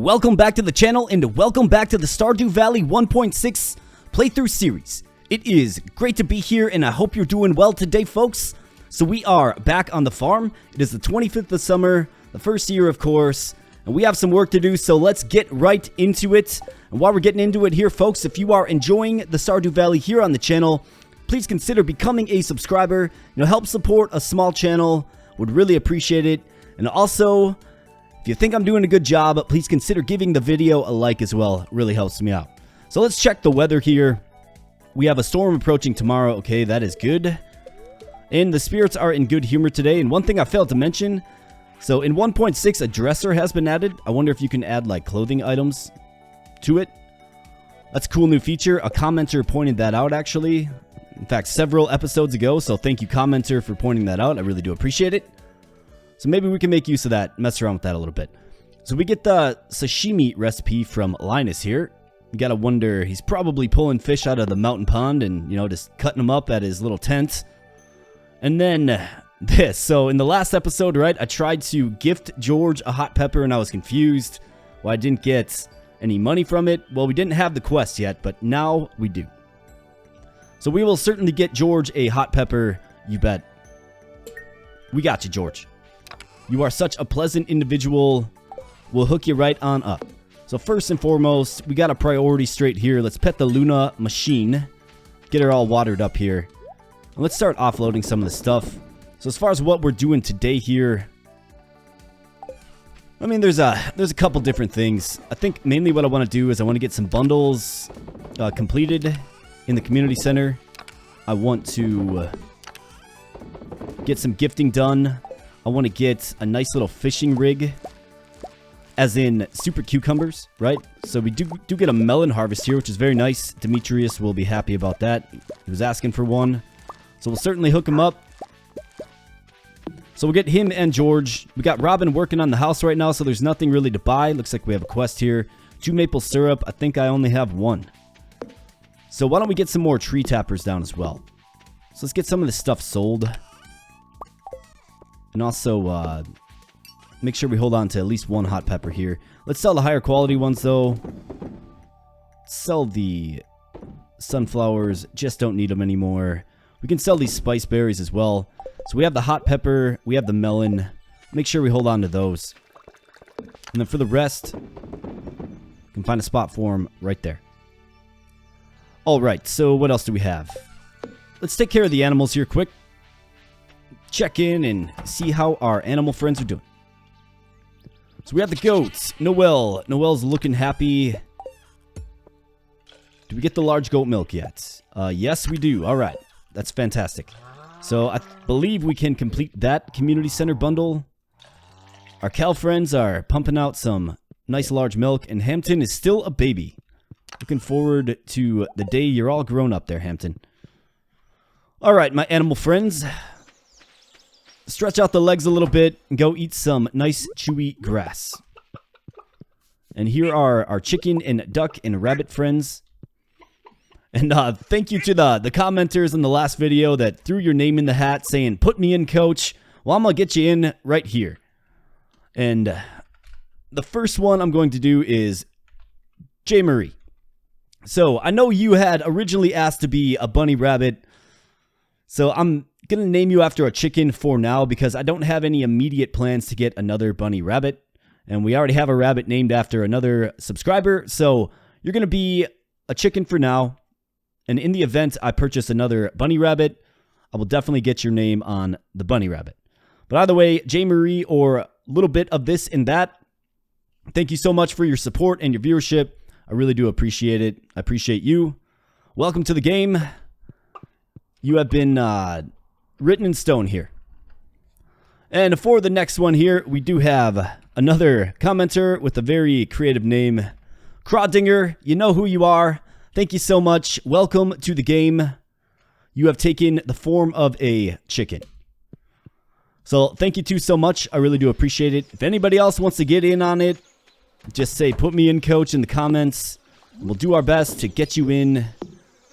Welcome back to the channel and welcome back to the Stardew Valley 1.6 playthrough series. It is great to be here and I hope you're doing well today, folks. So we are back on the farm. It is the 25th of summer, the first year of course, and we have some work to do, so let's get right into it. And while we're getting into it here, folks, if you are enjoying the Stardew Valley here on the channel, please consider becoming a subscriber. Help support a small channel. Would really appreciate it. And also, if you think I'm doing a good job, please consider giving the video a like as well. It really helps me out. So let's check the weather here. We have a storm approaching tomorrow. Okay, that is good. And the spirits are in good humor today. And one thing I failed to mention, so in 1.6, a dresser has been added. I wonder if you can add like clothing items to it. That's a cool new feature. A commenter pointed that out actually. In fact, several episodes ago. So thank you, commenter, for pointing that out. I really do appreciate it. So maybe we can make use of that, mess around with that a little bit. So we get the sashimi recipe from Linus here. You gotta wonder, he's probably pulling fish out of the mountain pond and, just cutting them up at his little tent. And then this. So in the last episode, right, I tried to gift George a hot pepper and I was confused why I didn't get any money from it. Well, we didn't have the quest yet, but now we do. So we will certainly get George a hot pepper, you bet. We got you, George. You are such a pleasant individual. We'll hook you right on up. So first and foremost, we got a priority straight here. Let's pet the Luna machine. Get her all watered up here. And let's start offloading some of the stuff. So as far as what we're doing today here, I mean, there's a couple different things. I think mainly what I want to do is I want to get some bundles completed in the community center. I want to get some gifting done. I want to get a nice little fishing rig, as in super cucumbers, right? So we do get a melon harvest here, which is very nice. Demetrius will be happy about that. He was asking for one. So we'll certainly hook him up. So we'll get him and George. We got Robin working on the house right now, so there's nothing really to buy. Looks like we have a quest here. 2 maple syrup. I think I only have 1. So why don't we get some more tree tappers down as well? So let's get some of this stuff sold. And also, make sure we hold on to at least 1 hot pepper here. Let's sell the higher quality ones, though. Sell the sunflowers. Just don't need them anymore. We can sell these spice berries as well. So we have the hot pepper. We have the melon. Make sure we hold on to those. And then for the rest, you can find a spot for them right there. Alright, so what else do we have? Let's take care of the animals here quick. Check in and see how our animal friends are doing. So we have the goats. Noelle. Noelle's looking happy. Do we get the large goat milk yet? Yes, we do. Alright. That's fantastic. So I believe we can complete that community center bundle. Our cow friends are pumping out some nice large milk. And Hampton is still a baby. Looking forward to the day you're all grown up there, Hampton. Alright, my animal friends. Stretch out the legs a little bit and go eat some nice chewy grass. And here are our chicken and duck and rabbit friends. And thank you to the commenters in the last video that threw your name in the hat saying, put me in, coach. Well, I'm going to get you in right here. And the first one I'm going to do is J. Marie. So I know you had originally asked to be a bunny rabbit. So I'm going to name you after a chicken for now because I don't have any immediate plans to get another bunny rabbit. And we already have a rabbit named after another subscriber. So you're going to be a chicken for now. And in the event I purchase another bunny rabbit, I will definitely get your name on the bunny rabbit. But either way, J. Marie or a little bit of this and that, thank you so much for your support and your viewership. I really do appreciate it. I appreciate you. Welcome to the game. You have been written in stone here. And for the next one here, we do have another commenter with a very creative name. Crawdinger, you know who you are. Thank you so much. Welcome to the game. You have taken the form of a chicken. So thank you too so much. I really do appreciate it. If anybody else wants to get in on it, just say put me in, coach, in the comments. We'll do our best to get you in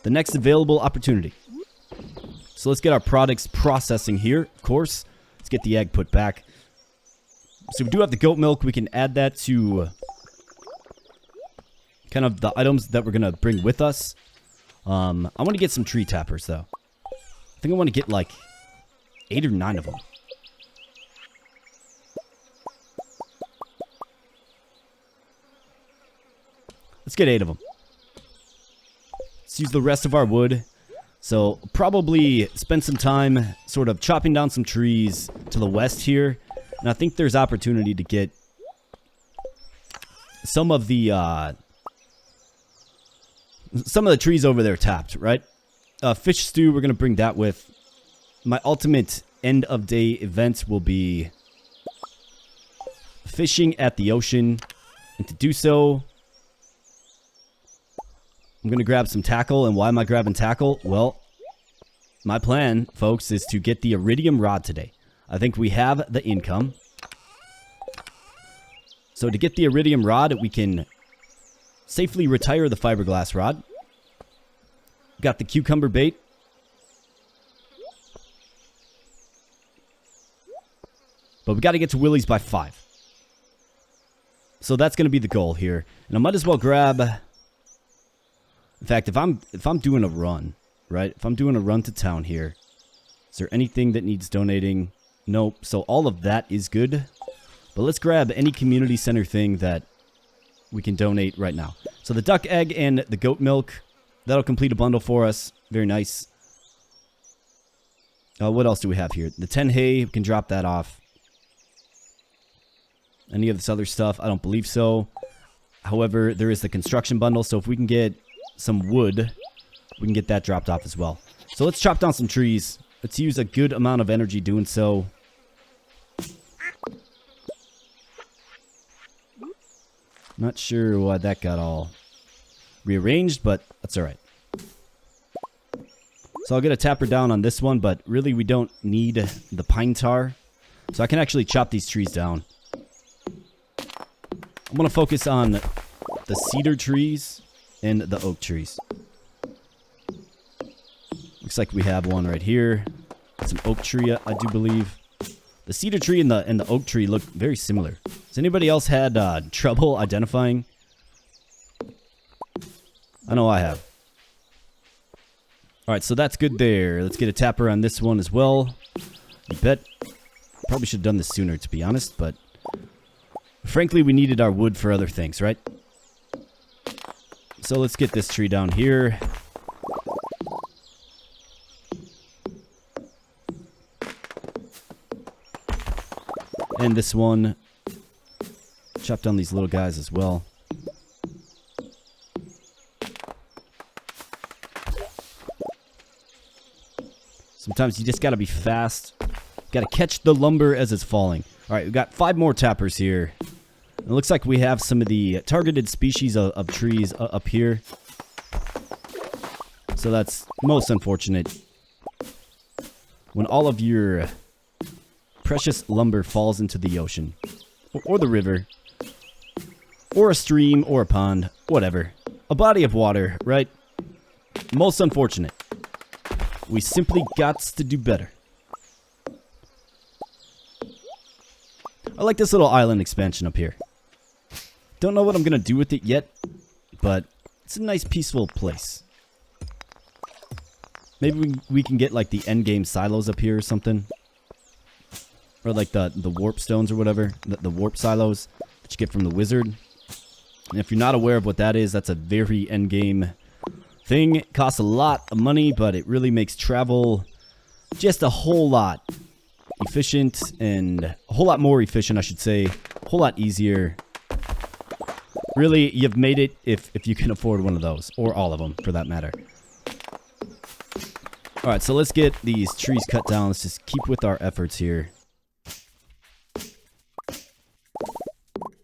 the next available opportunity. So let's get our products processing here, of course. Let's get the egg put back. So we do have the goat milk. We can add that to kind of the items that we're going to bring with us. I want to get some tree tappers, though. I think I want to get, like, 8 or 9 of them. Let's get 8 of them. Let's use the rest of our wood. So, probably spend some time sort of chopping down some trees to the west here. And I think there's opportunity to get some of the trees over there tapped, right? Fish stew, we're going to bring that with. My ultimate end of day event will be fishing at the ocean. And to do so, I'm going to grab some tackle. And why am I grabbing tackle? Well, my plan, folks, is to get the iridium rod today. I think we have the income. So to get the iridium rod, we can safely retire the fiberglass rod. Got the cucumber bait. But we got to get to Willie's by 5. So that's going to be the goal here. And I might as well grab... In fact, if I'm doing a run, right? If I'm doing a run to town here, is there anything that needs donating? Nope. So all of that is good. But let's grab any community center thing that we can donate right now. So the duck egg and the goat milk, that'll complete a bundle for us. Very nice. What else do we have here? The 10 hay, we can drop that off. Any of this other stuff? I don't believe so. However, there is the construction bundle, so if we can get some wood, we can get that dropped off as well. So let's chop down some trees. Let's use a good amount of energy doing so. Not sure why that got all rearranged, but that's alright. So I'll get a tapper down on this one, but really we don't need the pine tar. So I can actually chop these trees down. I'm going to focus on the cedar trees and the oak trees. Looks like we have one right here. It's an oak tree, I do believe. The cedar tree and the oak tree look very similar. Has anybody else had trouble identifying? I know I have. Alright, so that's good there. Let's get a tapper on this one as well. You bet. Probably should have done this sooner, to be honest, but... Frankly, we needed our wood for other things, right? So let's get this tree down here. And this one. Chop down these little guys as well. Sometimes you just gotta be fast. Gotta catch the lumber as it's falling. Alright, we've got 5 more tappers here. It looks like we have some of the targeted species of trees up here. So that's most unfortunate. When all of your precious lumber falls into the ocean. Or the river. Or a stream, or a pond. Whatever. A body of water, right? Most unfortunate. We simply got to do better. I like this little island expansion up here. Don't know what I'm going to do with it yet, but it's a nice peaceful place. Maybe we can get like the endgame silos up here or something. Or like the warp stones or whatever. The warp silos that you get from the wizard. And if you're not aware of what that is, that's a very endgame thing. It costs a lot of money, but it really makes travel just a whole lot efficient, and a whole lot more efficient, I should say. A whole lot easier. Really, you've made it if you can afford one of those. Or all of them, for that matter. Alright, so let's get these trees cut down. Let's just keep with our efforts here.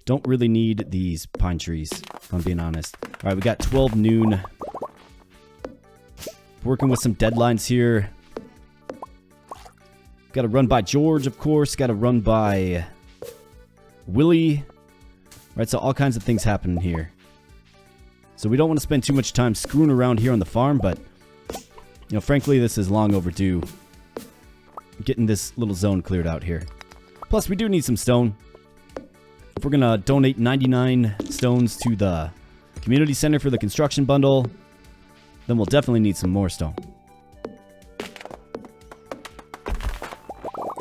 Don't really need these pine trees, if I'm being honest. Alright, we got 12 noon. Working with some deadlines here. Got to run by George, of course. Got to run by Willie. Right, so all kinds of things happen here. So we don't want to spend too much time screwing around here on the farm, but, you know, frankly, this is long overdue. Getting this little zone cleared out here. Plus, we do need some stone. If we're going to donate 99 stones to the Community center for the construction bundle. Then we'll definitely need some more stone.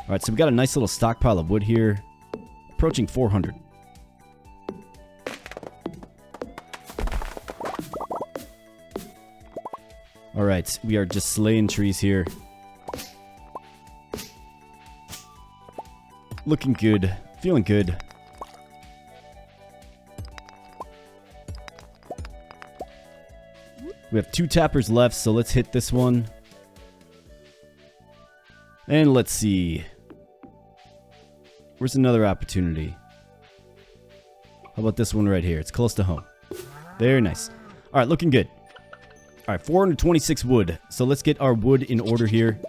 Alright, so we got a nice little stockpile of wood here. Approaching 400. Alright, we are just slaying trees here. Looking good. Feeling good. We have 2 tappers left, so let's hit this one. And let's see. Where's another opportunity? How about this one right here? It's close to home. Very nice. Alright, looking good. Alright, 426 wood. So let's get our wood in order here.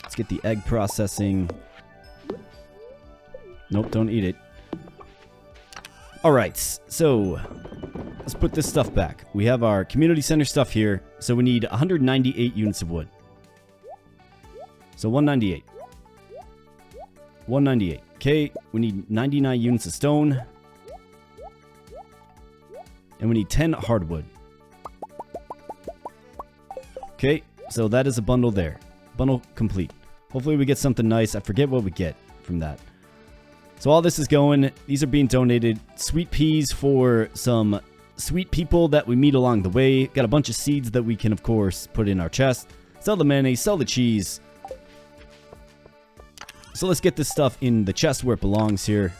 Let's get the egg processing. Nope, don't eat it. Alright, so let's put this stuff back. We have our community center stuff here. So we need 198 units of wood. So 198. 198. Okay, we need 99 units of stone. And we need 10 hardwood. Okay, so that is a bundle there. Bundle complete. Hopefully we get something nice. I forget what we get from that. So all this is going. These are being donated. Sweet peas for some sweet people that we meet along the way. Got a bunch of seeds that we can, of course, put in our chest. Sell the mayonnaise, sell the cheese. So let's get this stuff in the chest where it belongs here.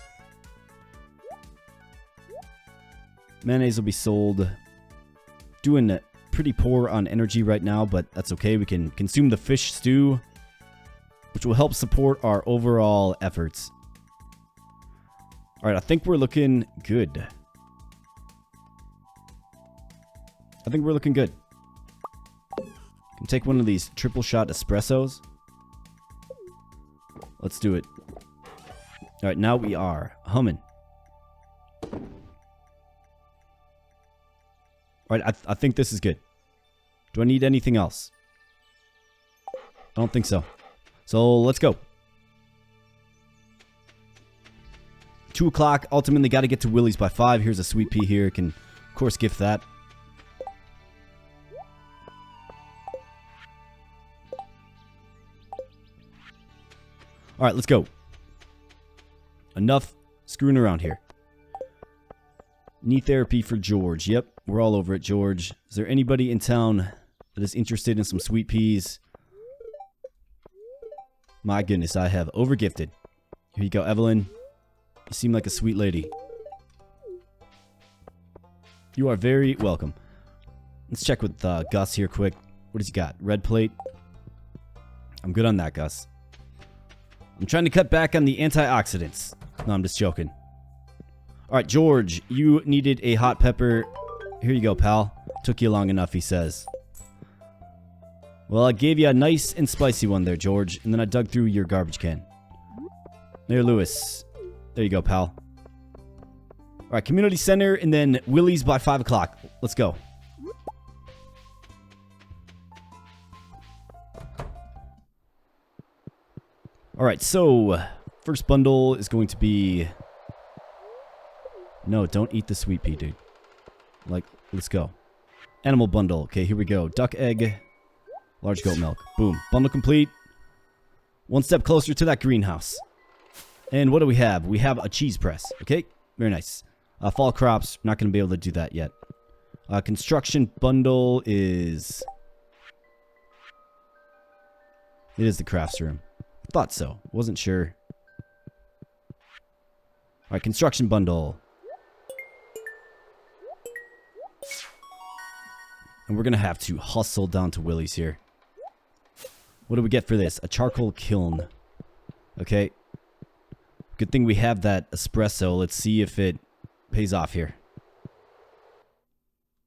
Mayonnaise will be sold. Doing pretty poor on energy right now, but that's okay. We can consume the fish stew, which will help support our overall efforts. Alright, I think we're looking good. I think we're looking good. Can take one of these triple shot espressos. Let's do it. Alright, now we are humming. Alright, I think this is good. Do I need anything else? I don't think so. So, let's go. 2 o'clock. Ultimately, got to get to Willie's by 5. Here's a sweet pea here. Can, of course, gift that. Alright, let's go. Enough screwing around here. Knee therapy for George. Yep, we're all over it, George. Is there anybody in town that is interested in some sweet peas? My goodness, I have overgifted. Here you go, Evelyn. You seem like a sweet lady. You are very welcome. Let's check with Gus here quick. What does he got? Red plate? I'm good on that, Gus. I'm trying to cut back on the antioxidants. No, I'm just joking. Alright, George, you needed a hot pepper. Here you go, pal. Took you long enough, he says. Well, I gave you a nice and spicy one there, George, and then I dug through your garbage can. There, Lewis. There you go, pal. Alright, community center, and then Willie's by 5 o'clock. Let's go. Alright, so first bundle is going to be... No, don't eat the sweet pea, dude. Like, let's go. Animal bundle. Okay, here we go. Duck egg. Large goat milk. Boom. Bundle complete. One step closer to that greenhouse. And what do we have? We have a cheese press. Okay, very nice. Fall crops. Not going to be able to do that yet. Construction bundle is... It is the crafts room. Thought so. Wasn't sure. Alright, construction bundle. And we're going to have to hustle down to Willie's here. What do we get for this? A charcoal kiln. Okay. Good thing we have that espresso. Let's see if it pays off here.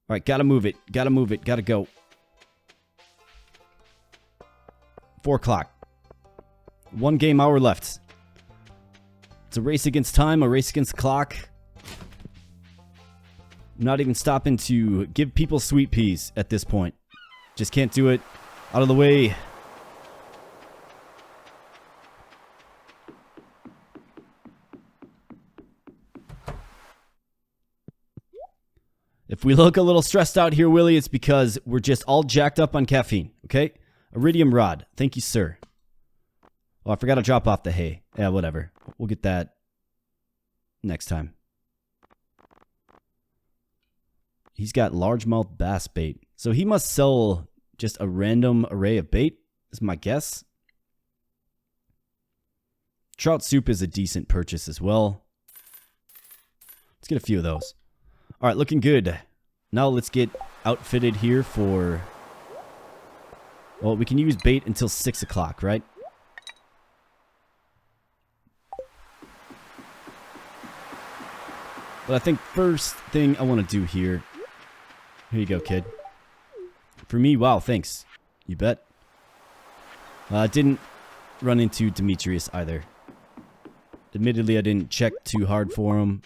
Alright, gotta move it. Gotta move it. Gotta go. 4 o'clock. 1 game hour left. It's a race against time, a race against the clock. I'm not even stopping to give people sweet peas at this point. Just can't do it. Out of the way. If we look a little stressed out here, Willie, it's because we're just all jacked up on caffeine, okay? Iridium rod. Thank you, sir. Oh, I forgot to drop off the hay. Yeah, whatever. We'll get that next time. He's got largemouth bass bait. So he must sell just a random array of bait, is my guess. Trout soup is a decent purchase as well. Let's get a few of those. All right, looking good. Now let's get outfitted here for... Well, we can use bait until 6 o'clock, right? But I think first thing I want to do here... Here you go, kid. For me, wow, thanks. You bet. Didn't run into Demetrius either. Admittedly, I didn't check too hard for him.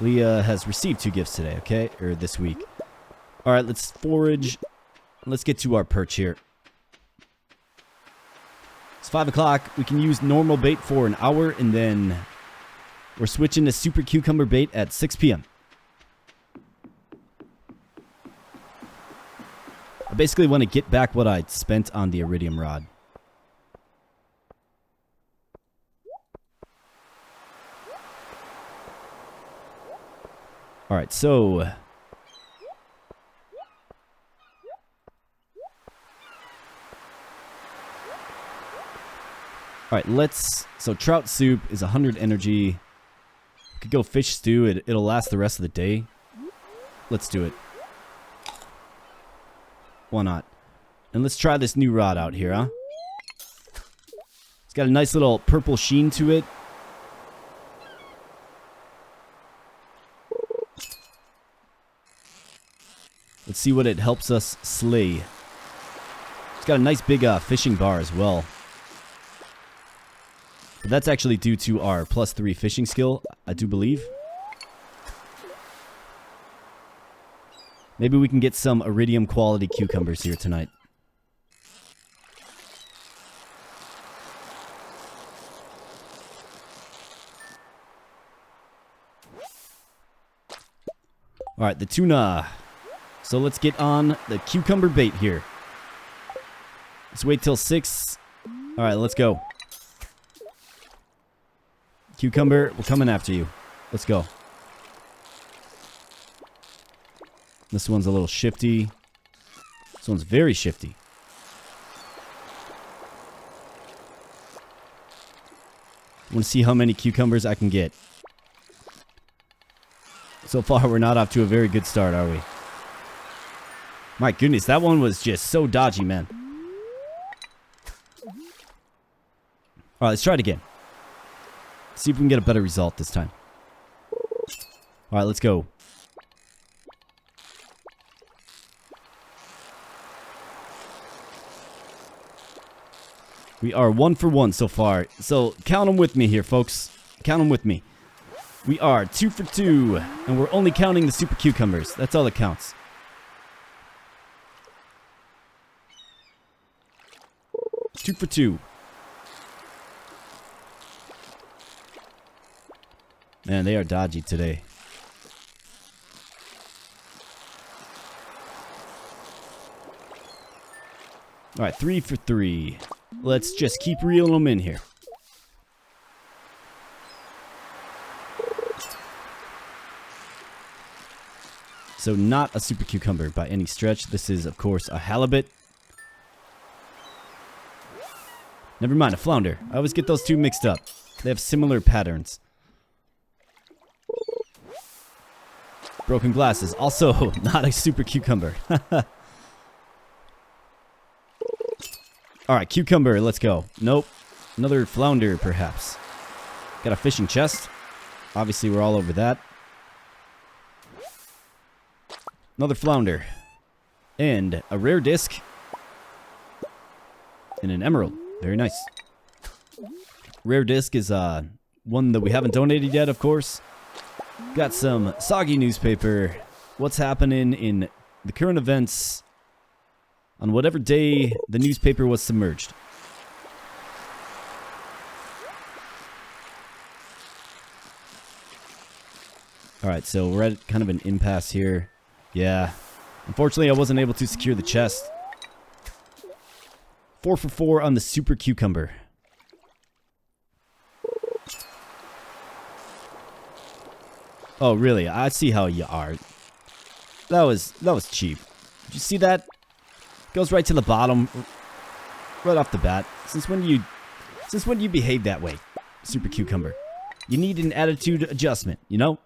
Leah has received 2 gifts today, okay? Or this week. Alright, let's forage. Let's get to our perch here. It's 5 o'clock. We can use normal bait for an hour, and then we're switching to super cucumber bait at 6 p.m. I basically want to get back what I spent on the iridium rod. Alright, so... Alright, let's... So trout soup is 100 energy. We could go fish stew. It'll last the rest of the day. Let's do it. Why not? And let's try this new rod out here, huh? It's got a nice little purple sheen to it. Let's see what it helps us slay. It's got a nice big fishing bar as well. But that's actually due to our +3 fishing skill, I do believe. Maybe we can get some iridium quality cucumbers here tonight. Alright, the tuna. So let's get on the cucumber bait here. Let's wait till 6. Alright, let's go. Cucumber, we're coming after you. Let's go. This one's a little shifty. This one's very shifty. I want to see how many cucumbers I can get. So far, we're not off to a very good start, are we? My goodness, that one was just so dodgy, man. Alright, let's try it again. See if we can get a better result this time. Alright, let's go. We are 1 for 1 so far. So count them with me here, folks. Count them with me. We are 2 for 2. And we're only counting the super cucumbers. That's all that counts. Two for 2. Man, they are dodgy today. Alright, 3 for 3. Let's just keep reeling them in here. So not a super cucumber by any stretch. This is, of course, a halibut. Never mind, a flounder. I always get those two mixed up. They have similar patterns. Broken glasses. Also, not a super cucumber. Alright, cucumber. Let's go. Nope. Another flounder, perhaps. Got a fishing chest. Obviously, we're all over that. Another flounder. And a rare disc. And an emerald. Very nice. Rare disc is one that we haven't donated yet, of course. Got some soggy newspaper. What's happening in the current events on whatever day the newspaper was submerged. Alright, so we're at kind of an impasse here. Yeah. Unfortunately, I wasn't able to secure the chest. 4 for 4 on the super cucumber. Oh, really? I see how you are. That was cheap. Did you see that? Goes right to the bottom. Right off the bat. Since when do you behave that way, super cucumber? You need an attitude adjustment, you know?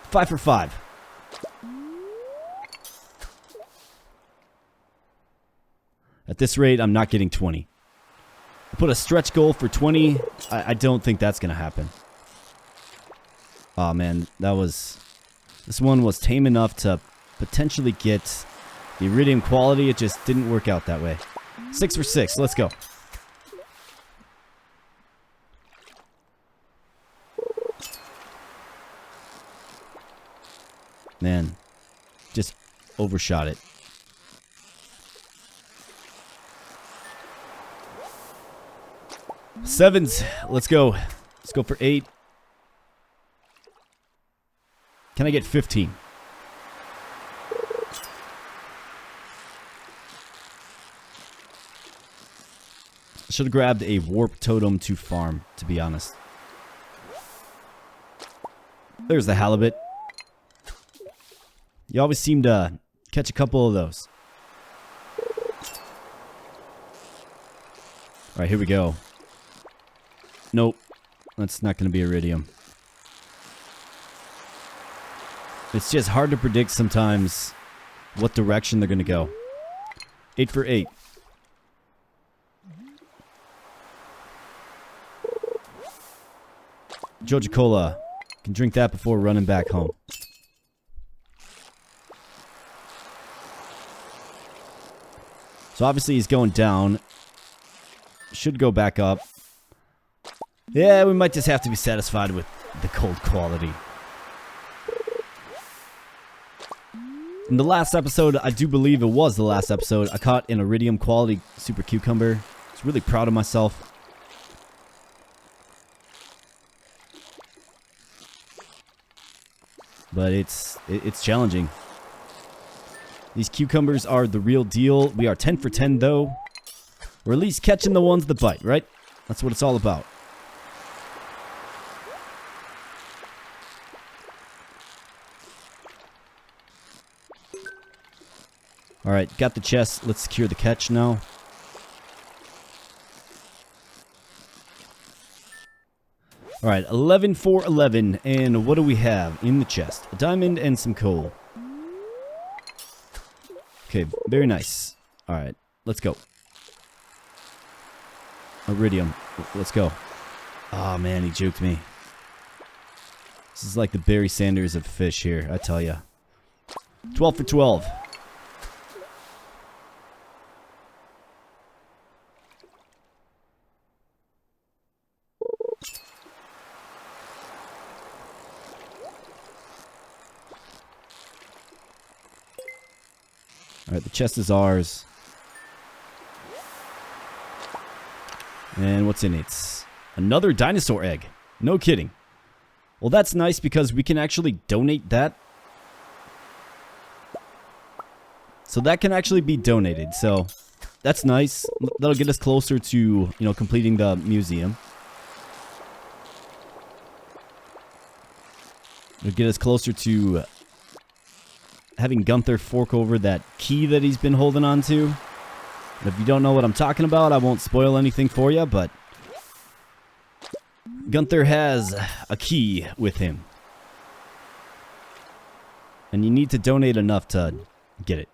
5 for 5. At this rate, I'm not getting 20. I put a stretch goal for 20. I don't think that's going to happen. Oh, man. This one was tame enough to potentially get the iridium quality. It just didn't work out that way. 6 for 6. Let's go. Man. Just overshot it. Sevens. Let's go. Let's go for 8. Can I get 15? I should have grabbed a warp totem to farm, to be honest. There's the halibut. You always seem to catch a couple of those. Alright, here we go. Nope. That's not going to be iridium. It's just hard to predict sometimes what direction they're going to go. 8 for 8. Joja Cola. Can drink that before running back home. So obviously he's going down. Should go back up. Yeah, we might just have to be satisfied with the cold quality. In the last episode, I do believe it was the last episode, I caught an iridium quality super cucumber. I was really proud of myself. But it's challenging. These cucumbers are the real deal. We are 10 for 10 though. We're at least catching the ones that bite, right? That's what it's all about. Alright, got the chest. Let's secure the catch now. Alright, 11 for 11. And what do we have in the chest? A diamond and some coal. Okay, very nice. Alright, let's go. Iridium. Let's go. Oh man, he juked me. This is like the Barry Sanders of fish here, I tell ya. 12 for 12. Alright, the chest is ours. And what's in it? Another dinosaur egg. No kidding. Well, that's nice because we can actually donate that. So that can actually be donated. So that's nice. That'll get us closer to, you know, completing the museum. It'll get us closer to having Gunther fork over that key that he's been holding on to. And if you don't know what I'm talking about, I won't spoil anything for you, but Gunther has a key with him. And you need to donate enough to get it.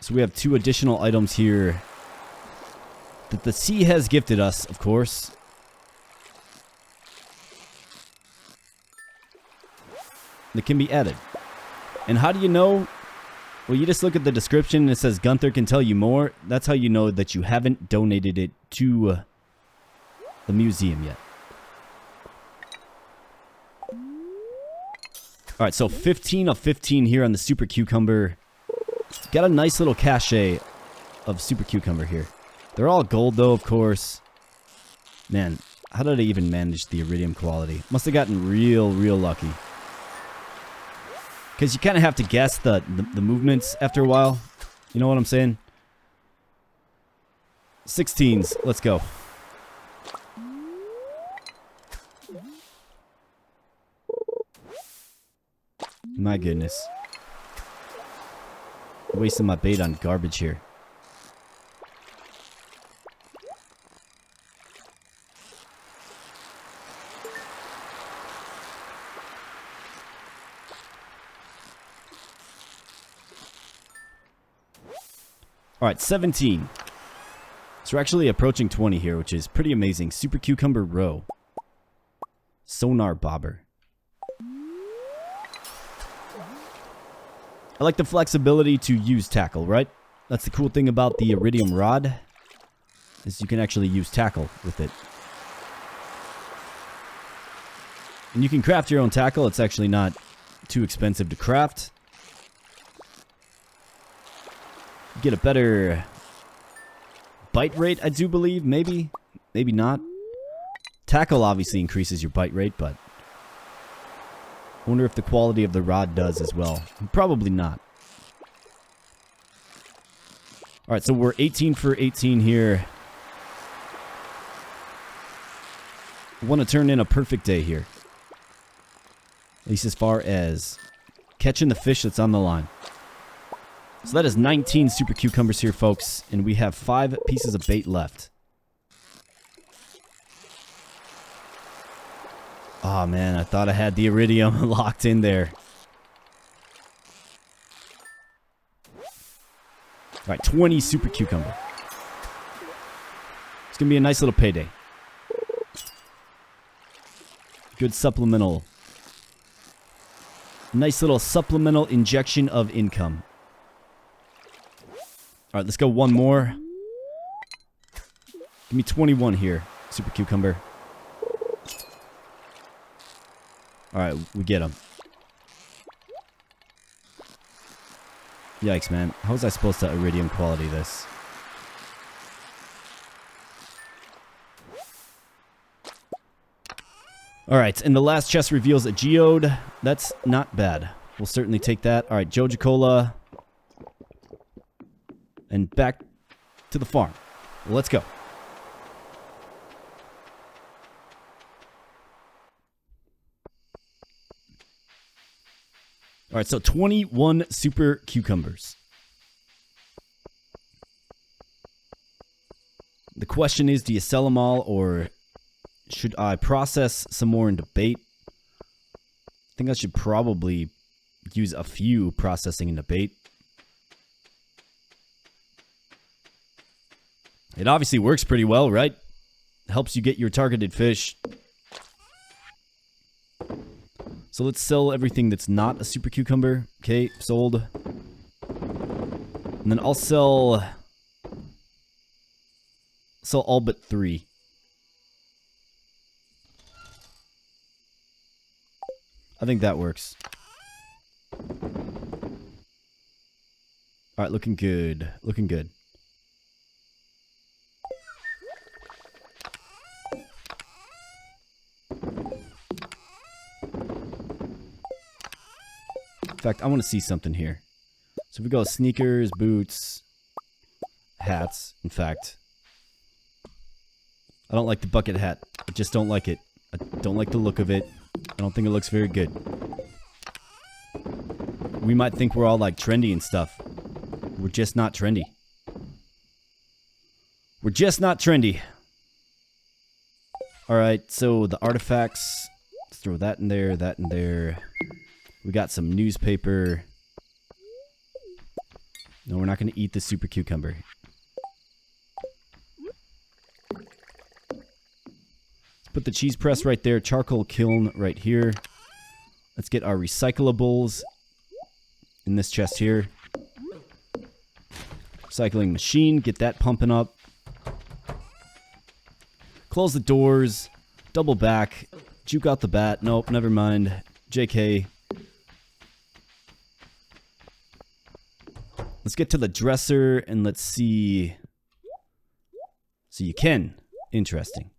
So we have 2 additional items here that the sea has gifted us, of course. That can be added. And how do you know? Well, you just look at the description and it says Gunther can tell you more. That's how you know that you haven't donated it to the museum yet. Alright, so 15 of 15 here on the Super Cucumber. Got a nice little cachet of Super Cucumber here. They're all gold though, of course. Man, How did I even manage the iridium quality? Must have gotten real lucky. Because you kind of have to guess the movements after a while. You know what I'm saying? 16s. Let's go. My goodness. Wasting my bait on garbage here. Alright, 17. So we're actually approaching 20 here, which is pretty amazing. Super Cucumber Row. Sonar Bobber. I like the flexibility to use tackle, right? That's the cool thing about the iridium rod, is you can actually use tackle with it. And you can craft your own tackle. It's actually not too expensive to craft. Get a better bite rate, I do believe. Maybe not. Tackle obviously increases your bite rate, but I wonder if the quality of the rod does as well. Probably not. Alright, so we're 18 for 18 here. I want to turn in a perfect day here. At least as far as catching the fish that's on the line. So that is 19 super cucumbers here, folks. And we have 5 pieces of bait left. Oh man, I thought I had the iridium locked in there. Alright, 20 super cucumber. It's going to be a nice little payday. Good supplemental. Nice little supplemental injection of income. Alright, let's go one more. Give me 21 here, super cucumber. Alright, we get him. Yikes, man. How was I supposed to iridium quality this? Alright, and the last chest reveals a geode. That's not bad. We'll certainly take that. Alright, Joja-Cola. And back to the farm. Let's go. Alright, so 21 super cucumbers. The question is, do you sell them all, or should I process some more into bait? I think I should probably use a few processing into bait. It obviously works pretty well, right? Helps you get your targeted fish. So let's sell everything that's not a super cucumber. Okay, sold. And then I'll sell all but 3. I think that works. Alright, looking good. Looking good. In fact, I want to see something here. So if we go sneakers, boots, hats. In fact, I don't like the bucket hat. I just don't like it. I don't like the look of it. I don't think it looks very good. We might think we're all like trendy and stuff. We're just not trendy. We're just not trendy. Alright, so the artifacts. Let's throw that in there, that in there. We got some newspaper. No, we're not going to eat the super cucumber. Let's put the cheese press right there. Charcoal kiln right here. Let's get our recyclables in this chest here. Recycling machine. Get that pumping up. Close the doors. Double back. Juke out the bat. Nope, never mind. JK. Let's get to the dresser and let's see. So you can. Interesting.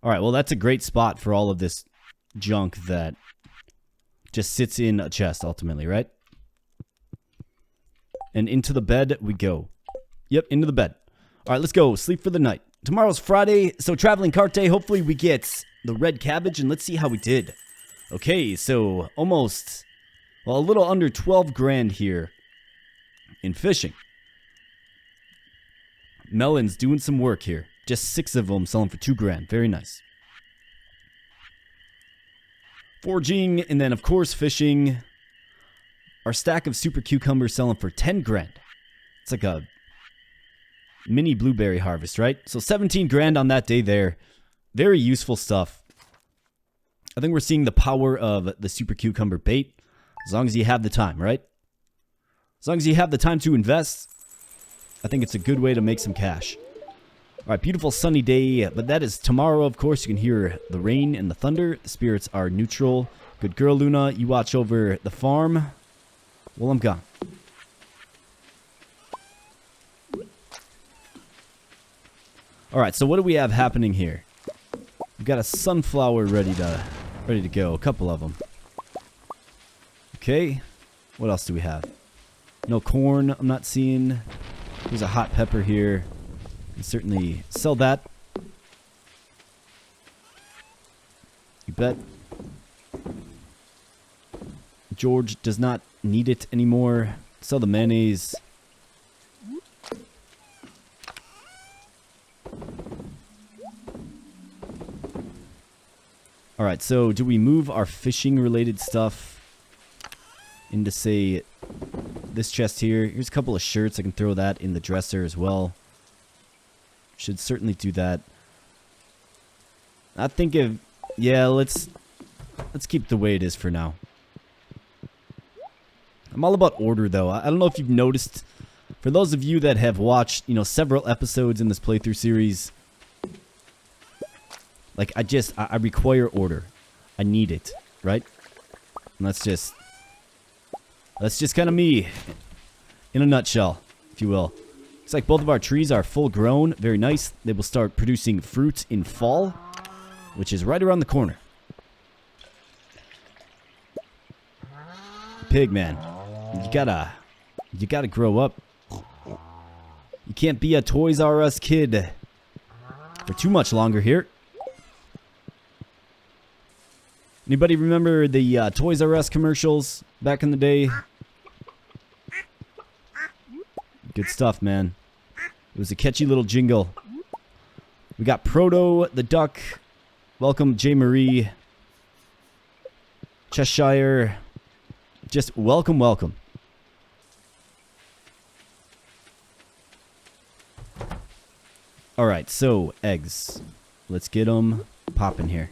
Alright, well that's a great spot for all of this junk that just sits in a chest ultimately, right? And into the bed we go. Yep, into the bed. Alright, let's go. Sleep for the night. Tomorrow's Friday, so traveling cart day. Hopefully we get the red cabbage, and let's see how we did. Okay, so almost, well, a little under 12 grand here in fishing. Melon's doing some work here. Just 6 of them selling for 2 grand. Very nice. Foraging, and then of course fishing. Our stack of super cucumbers selling for 10 grand. It's like a mini blueberry harvest, right? So 17 grand on that day there. Very useful stuff. I think we're seeing the power of the super cucumber bait. As long as you have the time, right? As long as you have the time to invest, I think it's a good way to make some cash. Alright, beautiful sunny day, but that is tomorrow, of course. You can hear the rain and the thunder. The spirits are neutral. Good girl, Luna. You watch over the farm while I'm gone. Alright, so what do we have happening here? We've got a sunflower ready to go. A couple of them. Okay. What else do we have? No corn I'm not seeing. There's a hot pepper here. Can certainly sell that. You bet. George does not need it anymore. Sell the mayonnaise. Alright, so do we move our fishing related stuff into, say, this chest here? Here's a couple of shirts. I can throw that in the dresser as well. Should certainly do that. I think of, yeah, let's keep it the way it is for now. I'm all about order though. I don't know if you've noticed, for those of you that have watched, you know, several episodes in this playthrough series, like I require order. I need it, right? And that's just kind of me in a nutshell, if you will. Looks like both of our trees are full grown. Very nice. They will start producing fruit in fall, which is right around the corner. Pig man, you gotta grow up. You can't be a Toys R Us kid for too much longer here. Anybody remember the Toys R Us commercials back in the day? Good stuff, man. It was a catchy little jingle. We got Proto the Duck. Welcome, J. Marie. Cheshire. Just welcome, welcome. Alright, so eggs. Let's get them popping here.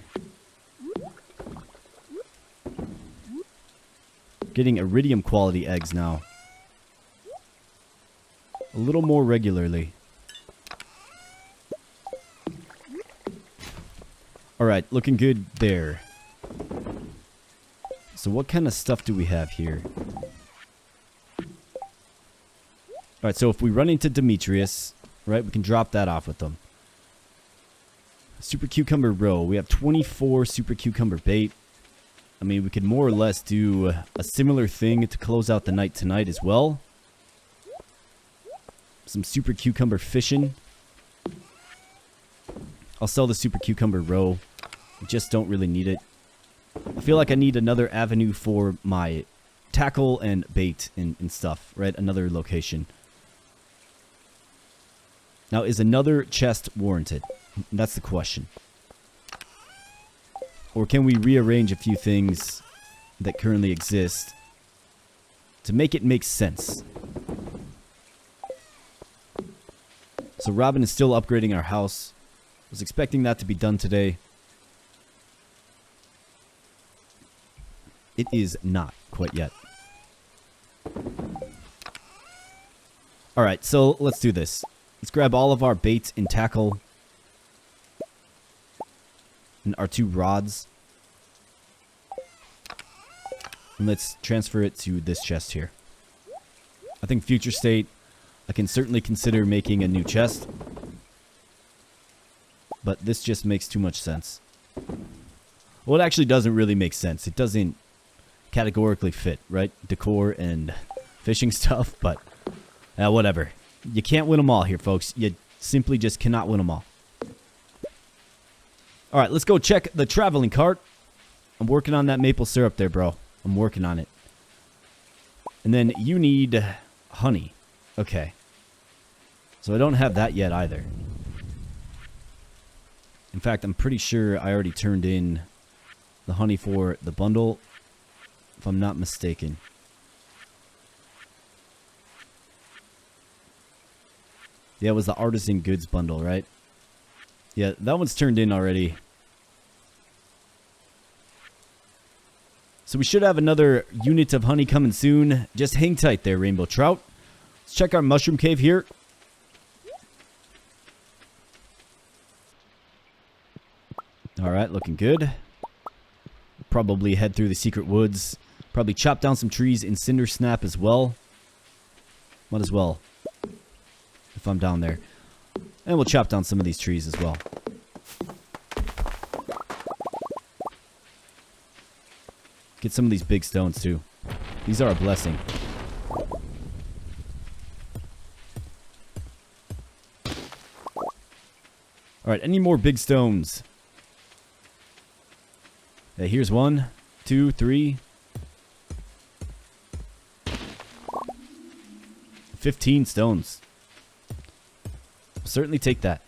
Getting iridium quality eggs now. A little more regularly. Alright, looking good there. So what kind of stuff do we have here? Alright, so if we run into Demetrius, right, we can drop that off with them. Super Cucumber Row. We have 24 Super Cucumber Bait. I mean, we could more or less do a similar thing to close out the night tonight as well. Some Super Cucumber Fishing. I'll sell the Super Cucumber Row. I just don't really need it. I feel like I need another avenue for my tackle and bait and stuff, right? Another location. Now, is another chest warranted? That's the question. Or can we rearrange a few things that currently exist to make it make sense? So Robin is still upgrading our house. I was expecting that to be done today. It is not quite yet. Alright, so let's do this. Let's grab all of our bait and tackle. And our 2 rods. And let's transfer it to this chest here. I think future state, I can certainly consider making a new chest. but this just makes too much sense. Well, it actually doesn't really make sense. It doesn't categorically fit, right? Decor and fishing stuff, but whatever. You can't win them all here, folks. You simply just cannot win them all. All right, let's go check the traveling cart. I'm working on that maple syrup there, bro. I'm working on it. And then you need honey. Okay. So I don't have that yet either. In fact, I'm pretty sure I already turned in the honey for the bundle, if I'm not mistaken. Yeah, it was the artisan goods bundle, right? Yeah, that one's turned in already. So we should have another unit of honey coming soon. Just hang tight there, rainbow trout. Let's check our mushroom cave here. Alright, looking good. Probably head through the secret woods. Probably chop down some trees in Cinder Snap as well. Might as well, if I'm down there. And we'll chop down some of these trees as well. Get some of these big stones too. These are a blessing. Alright, any more big stones? Okay, here's 1, 2, 3. 15 stones. I'll certainly take that.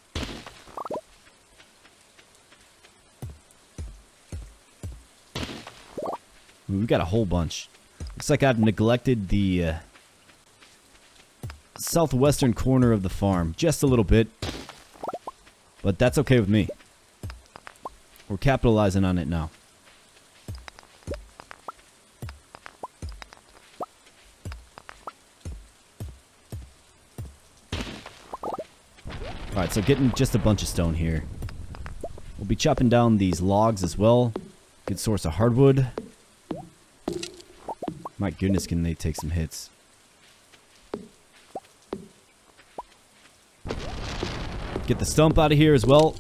We've got a whole bunch. Looks like I've neglected the southwestern corner of the farm just a little bit. But that's okay with me. We're capitalizing on it now. Alright, so getting just a bunch of stone here. We'll be chopping down these logs as well. Good source of hardwood. My goodness, can they take some hits. Get the stump out of here as well.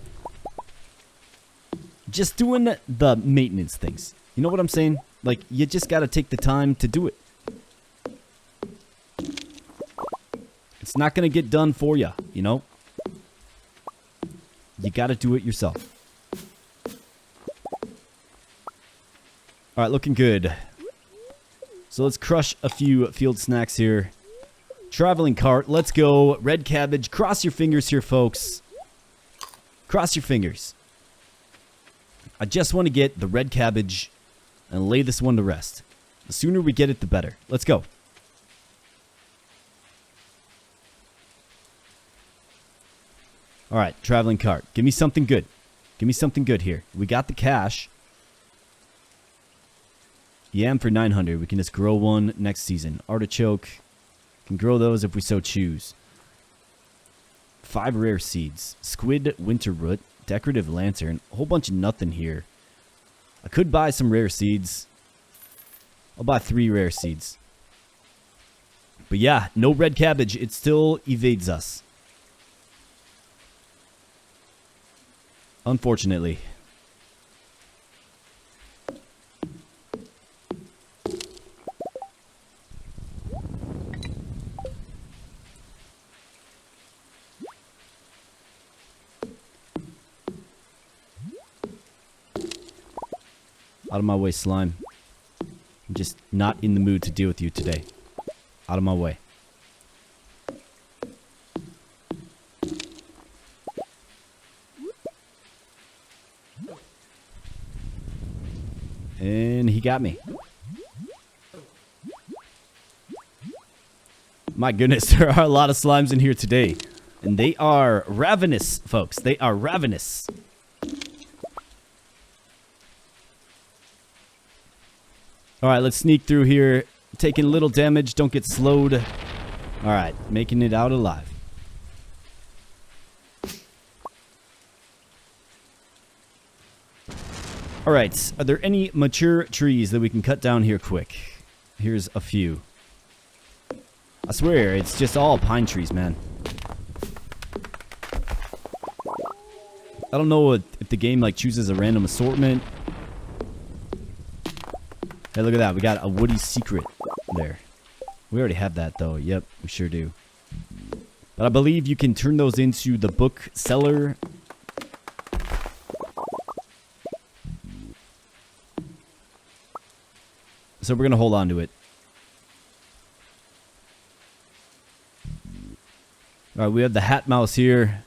Just doing the maintenance things. You know what I'm saying? Like, you just gotta take the time to do it. It's not gonna get done for you, you know? You gotta do it yourself. Alright, looking good. So let's crush a few field snacks here. Traveling cart, let's go. Red cabbage, cross your fingers here, folks. Cross your fingers. I just want to get the red cabbage and lay this one to rest. The sooner we get it, the better. Let's go. Alright, traveling cart. Give me something good. Give me something good here. We got the cash. Yam for 900. We can just grow one next season. Artichoke. Can grow those if we so choose. 5 rare seeds. Squid winter root. Decorative lantern. A whole bunch of nothing here. I could buy some rare seeds. I'll buy 3 rare seeds. But yeah, no red cabbage. It still evades us. Unfortunately. Out of my way, slime. I'm just not in the mood to deal with you today. Out of my way. And he got me. My goodness, there are a lot of slimes in here today. And they are ravenous, folks. They are ravenous. Alright, let's sneak through here. Taking little damage, don't get slowed. Alright, making it out alive. Alright, are there any mature trees that we can cut down here quick? Here's a few. I swear, it's just all pine trees, man. I don't know if the game like chooses a random assortment. Hey, look at that. We got a Woody secret there. We already have that, though. Yep, we sure do. But I believe you can turn those into the book seller. So we're going to hold on to it. Alright, we have the Hat Mouse here.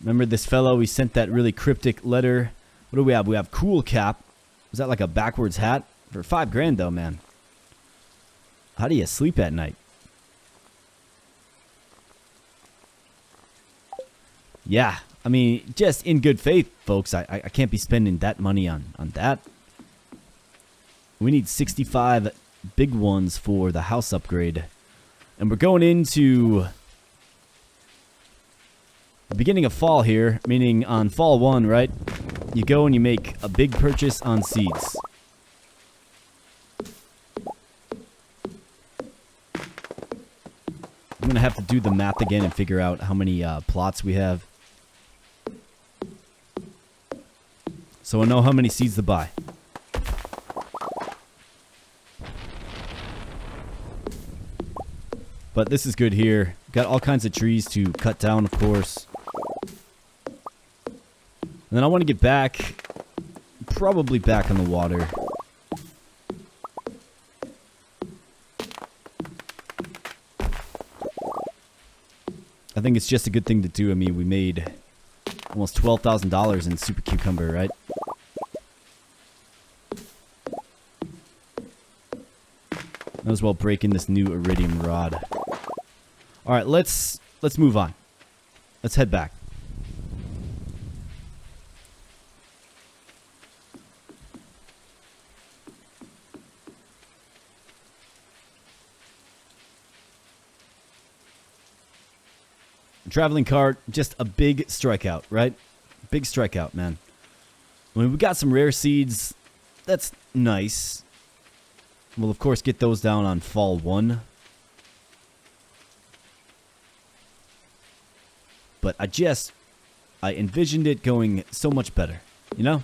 Remember this fellow? We sent that really cryptic letter. What do we have? We have Cool Cap. Was that like a backwards hat? For $5 grand though, man. How do you sleep at night? Yeah, I mean, just in good faith, folks. I can't be spending that money on that. We need 65 big ones for the house upgrade. And we're going into the beginning of fall here, meaning on fall 1, right? You go and you make a big purchase on seeds. I'm gonna have to do the math again and figure out how many plots we have. So I know how many seeds to buy. But this is good here. Got all kinds of trees to cut down, of course. And then I want to get back, probably back on the water. I think it's just a good thing to do. I mean, we made almost $12,000 in Super Cucumber, right? Might as well break in this new iridium rod. All right, let's move on. Let's head back. Traveling cart, just a big strikeout, right? Big strikeout, man. I mean, we got some rare seeds. That's nice. We'll, of course, get those down on fall 1. But I envisioned it going so much better, you know?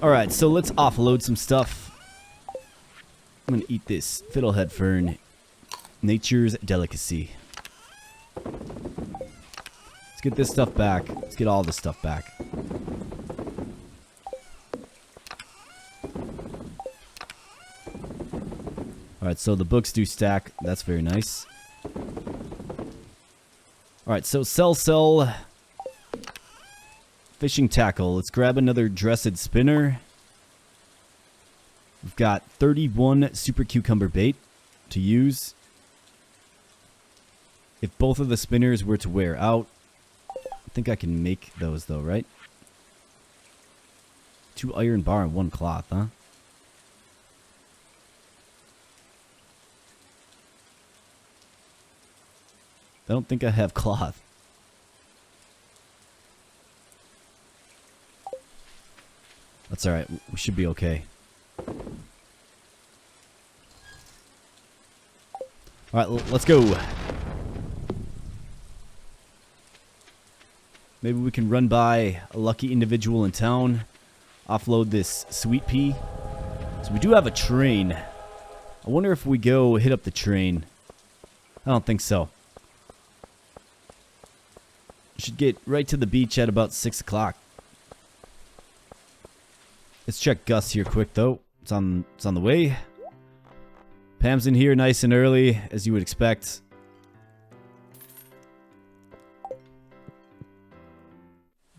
Alright, so let's offload some stuff. I'm gonna eat this fiddlehead fern. Nature's delicacy. Let's get this stuff back. Let's get all this stuff back. Alright, so the books do stack. That's very nice. Alright, so sell. Fishing tackle. Let's grab another dressed spinner. We've got 31 super cucumber bait to use. If both of the spinners were to wear out, I think I can make those though, right? 2 iron bar and 1 cloth, huh? I don't think I have cloth. That's alright. We should be okay. Alright, let's go. Maybe we can run by a lucky individual in town. Offload this sweet pea. So we do have a train. I wonder if we go hit up the train. I don't think so. Should get right to the beach at about 6 o'clock. Let's check Gus here quick though. It's on the way. Pam's in here nice and early, as you would expect.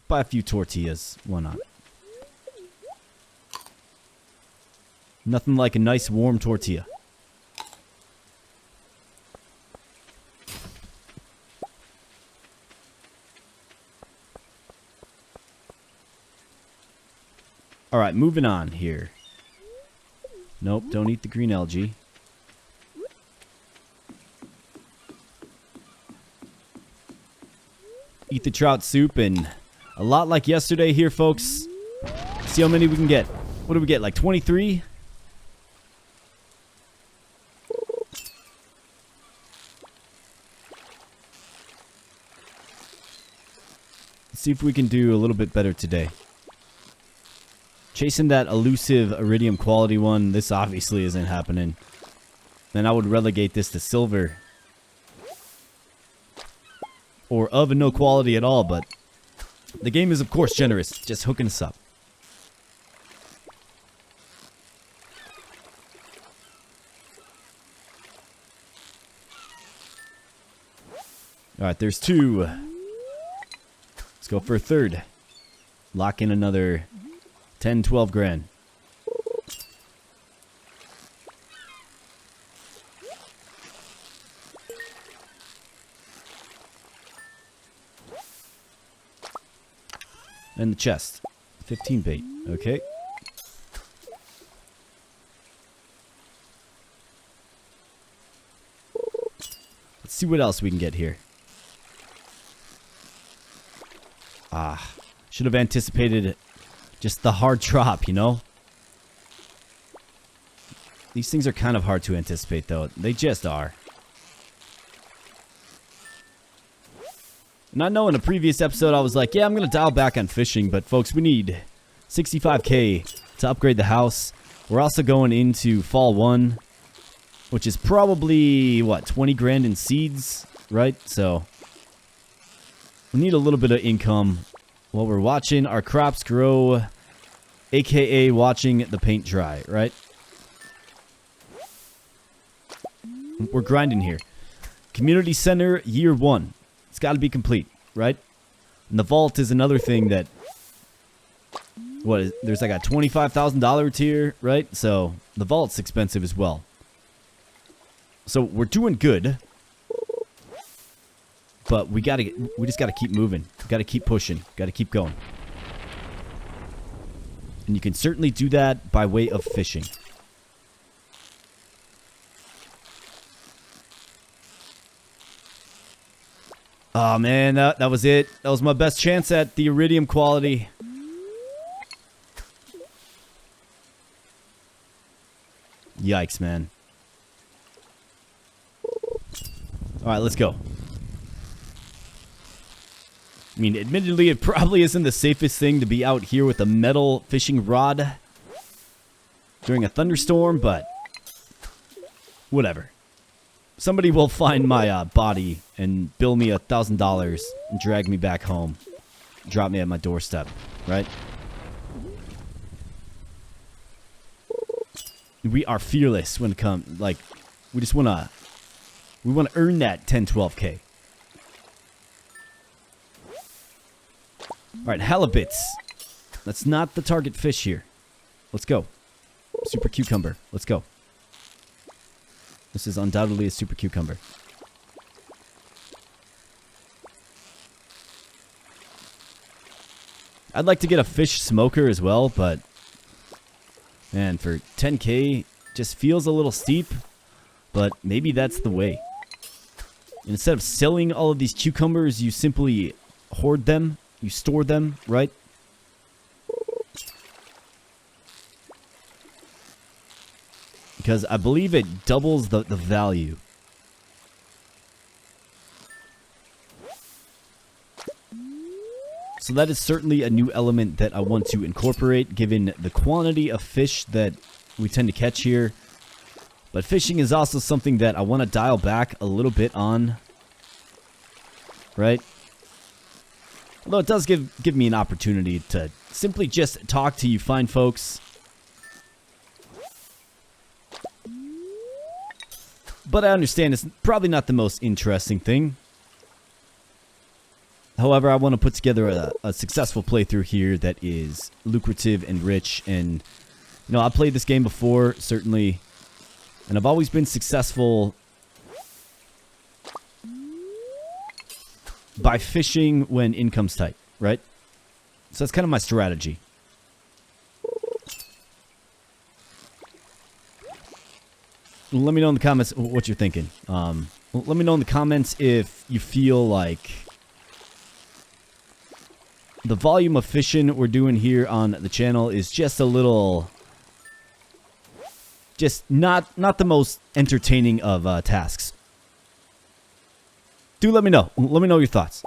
Buy a few tortillas. Why not? Nothing like a nice warm tortilla. Alright, moving on here. Nope, don't eat the green algae. Eat the trout soup, and a lot like yesterday here, folks. See how many we can get. What do we get, like 23? Let's see if we can do a little bit better today. Chasing that elusive iridium quality one, this obviously isn't happening. Then I would relegate this to silver. Or of no quality at all, but the game is of course generous, just hooking us up. Alright, there's 2. Let's go for a 3rd. Lock in another 10, 12 grand. And the chest. 15 bait. Okay. Let's see what else we can get here. Ah, should have anticipated just the hard drop, you know? These things are kind of hard to anticipate, though. They just are. And I know in a previous episode I was like, yeah, I'm going to dial back on fishing, but folks, we need 65k to upgrade the house. We're also going into fall 1, which is probably, what, 20 grand in seeds, right? So we need a little bit of income while we're watching our crops grow, aka watching the paint dry, right? We're grinding here. Community center year 1. It's got to be complete, right? And the vault is another thing that, what is, there's like a $25,000 tier, right? So the vault's expensive as well. So we're doing good, but we just gotta keep moving. Gotta keep pushing. Gotta keep going. And you can certainly do that by way of fishing. Oh man, that was it. That was my best chance at the iridium quality. Yikes, man. Alright, let's go. I mean, admittedly, it probably isn't the safest thing to be out here with a metal fishing rod during a thunderstorm, but whatever. Somebody will find my body and bill me $1,000 and drag me back home. Drop me at my doorstep, right? We are fearless when it comes, like, we just want to earn that 10, 12k. Alright, halibuts. That's not the target fish here. Let's go. Super cucumber. Let's go. This is undoubtedly a super cucumber. I'd like to get a fish smoker as well, but man, for 10k, just feels a little steep, but maybe that's the way. And instead of selling all of these cucumbers, you simply hoard them, you store them, right? Because I believe it doubles the value. So that is certainly a new element that I want to incorporate, given the quantity of fish that we tend to catch here. But fishing is also something that I want to dial back a little bit on. Right? Although it does give me an opportunity to simply just talk to you fine folks. But I understand it's probably not the most interesting thing. However, I want to put together a successful playthrough here that is lucrative and rich. And, you know, I played this game before, certainly. And I've always been successful by fishing when income's tight, right? So that's kind of my strategy. Let me know in the comments what you're thinking. Let me know in the comments if you feel like the volume of fishing we're doing here on the channel is just a little just not the most entertaining of tasks. Do let me know. Let me know your thoughts.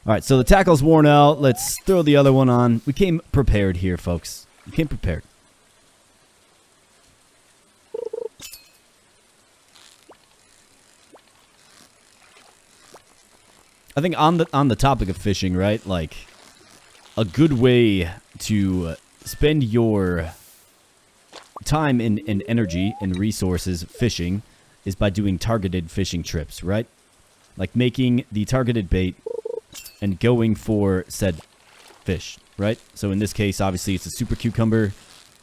Alright, so the tackle's worn out. Let's throw the other one on. We came prepared here, folks. We came prepared. I think on the topic of fishing, right? Like, a good way to spend your time and energy and resources fishing is by doing targeted fishing trips, right? Like making the targeted bait and going for said fish, right? So in this case, obviously, it's a super cucumber.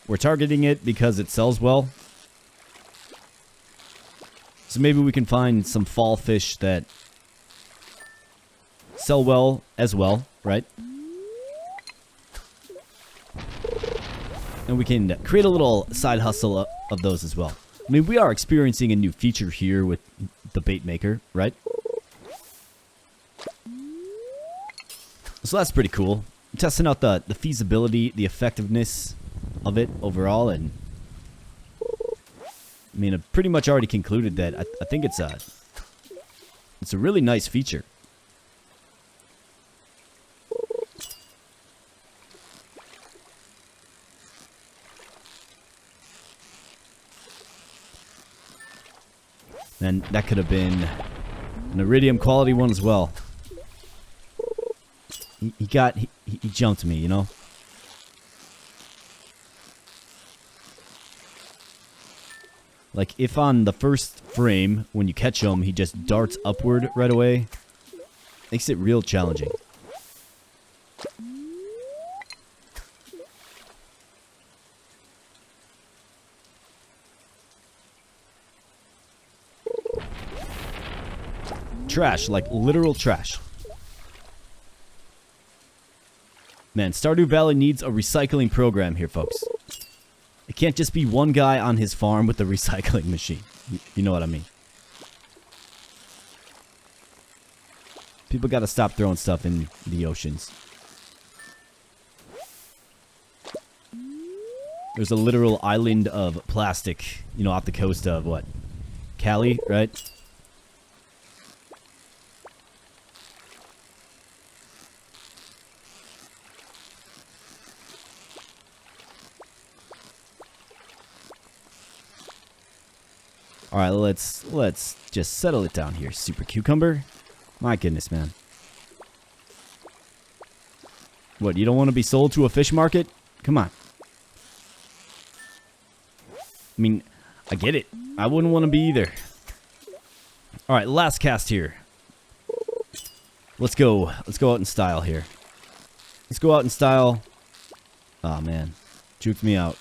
We're targeting it because it sells well. So maybe we can find some fall fish that sell well as well, right? And we can create a little side hustle of those as well. I mean, we are experiencing a new feature here with the bait maker, right? So that's pretty cool. I'm testing out the feasibility, the effectiveness of it overall, and I mean, I've pretty much already concluded that I think it's a really nice feature. And that could have been an iridium quality one as well. He jumped me, you know? Like, if on the first frame, when you catch him, he just darts upward right away, makes it real challenging. Trash, like literal trash. Man, Stardew Valley needs a recycling program here, folks. It can't just be one guy on his farm with a recycling machine. You know what I mean. People gotta stop throwing stuff in the oceans. There's a literal island of plastic, you know, off the coast of what? Cali, right? Alright, let's just settle it down here, super cucumber. My goodness, man. What, you don't want to be sold to a fish market? Come on. I mean, I get it. I wouldn't want to be either. Alright, last cast here. Let's go. Let's go out in style here. Let's go out in style. Oh, man. Juked me out.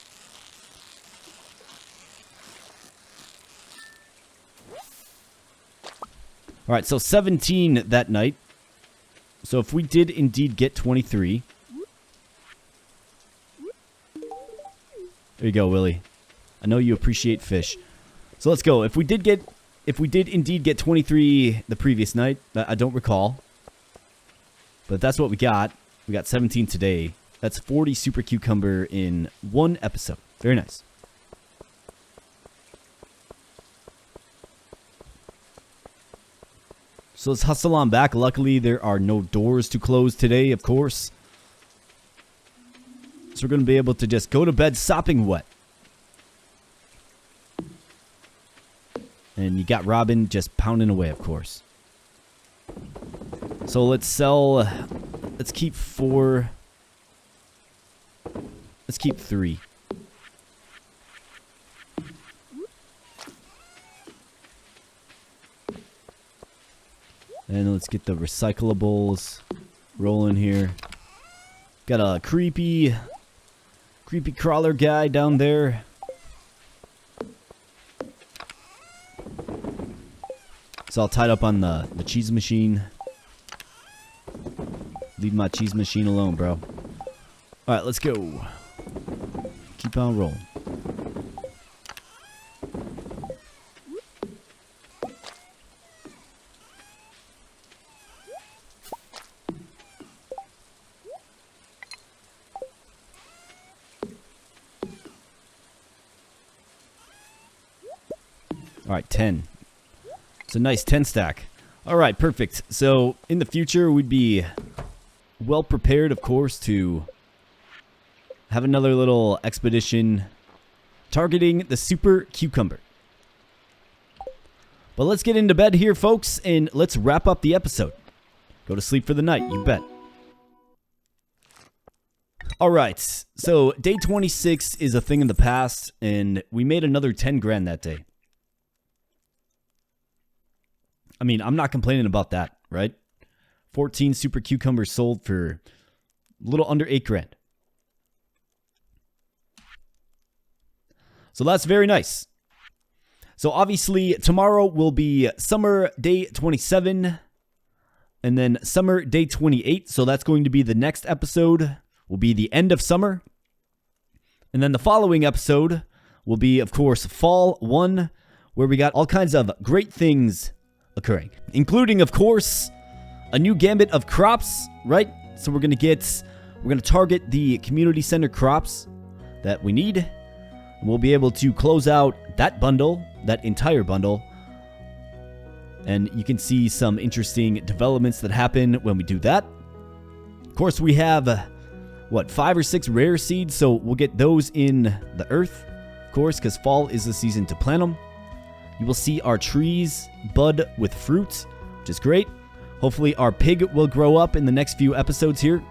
Alright, so 17 that night. So if we did indeed get 23. There you go, Willie. I know you appreciate fish. So let's go. If we did indeed get 23 the previous night, I don't recall. But that's what we got. We got 17 today. That's 40 super cucumber in one episode. Very nice. So let's hustle on back. Luckily, there are no doors to close today, of course. So we're going to be able to just go to bed sopping wet. And you got Robin just pounding away, of course. So let's sell... Let's keep 4... Let's keep 3. And let's get the recyclables rolling here. Got a creepy crawler guy down there. It's all tied up on the cheese machine. Leave my cheese machine alone, bro. Alright, let's go. Keep on rolling. All right, 10. It's a nice 10 stack. All right, perfect. So in the future, we'd be well prepared, of course, to have another little expedition targeting the super cucumber. But let's get into bed here, folks, and let's wrap up the episode. Go to sleep for the night, you bet. Alright, so day 26 is a thing in the past, and we made another 10 grand that day. I mean, I'm not complaining about that, right? 14 super cucumbers sold for a little under 8 grand. So that's very nice. So obviously, tomorrow will be summer day 27, and then summer day 28. So that's going to be the next episode. Will be the end of summer. And then the following episode will be, of course, fall 1, where we got all kinds of great things occurring, including, of course, a new gambit of crops, right? So we're going to target the community center crops that we need. And we'll be able to close out that bundle, that entire bundle. And you can see some interesting developments that happen when we do that. Of course, we have 5 or 6 rare seeds, so we'll get those in the earth, of course, because fall is the season to plant them. You will see our trees bud with fruit, which is great. Hopefully our pig will grow up in the next few episodes here.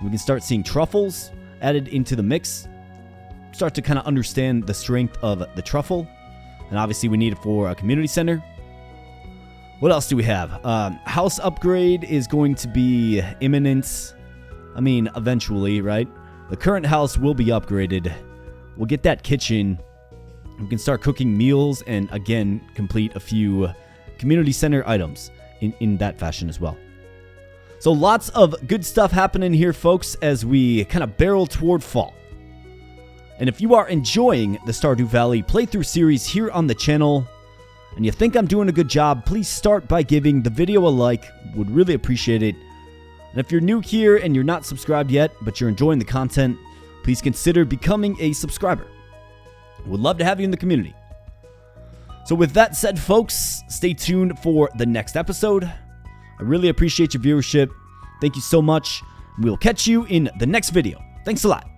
We can start seeing truffles added into the mix. Start to kind of understand the strength of the truffle. And obviously we need it for a community center. What else do we have? House upgrade is going to be imminent. I mean, eventually, right? The current house will be upgraded. We'll get that kitchen. We can start cooking meals and, again, complete a few community center items in that fashion as well. So lots of good stuff happening here, folks, as we kind of barrel toward fall. And if you are enjoying the Stardew Valley playthrough series here on the channel, and you think I'm doing a good job, please start by giving the video a like. Would really appreciate it. And if you're new here and you're not subscribed yet, but you're enjoying the content, please consider becoming a subscriber. Would love to have you in the community. So with that said, folks, stay tuned for the next episode. I really appreciate your viewership. Thank you so much. We'll catch you in the next video. Thanks a lot.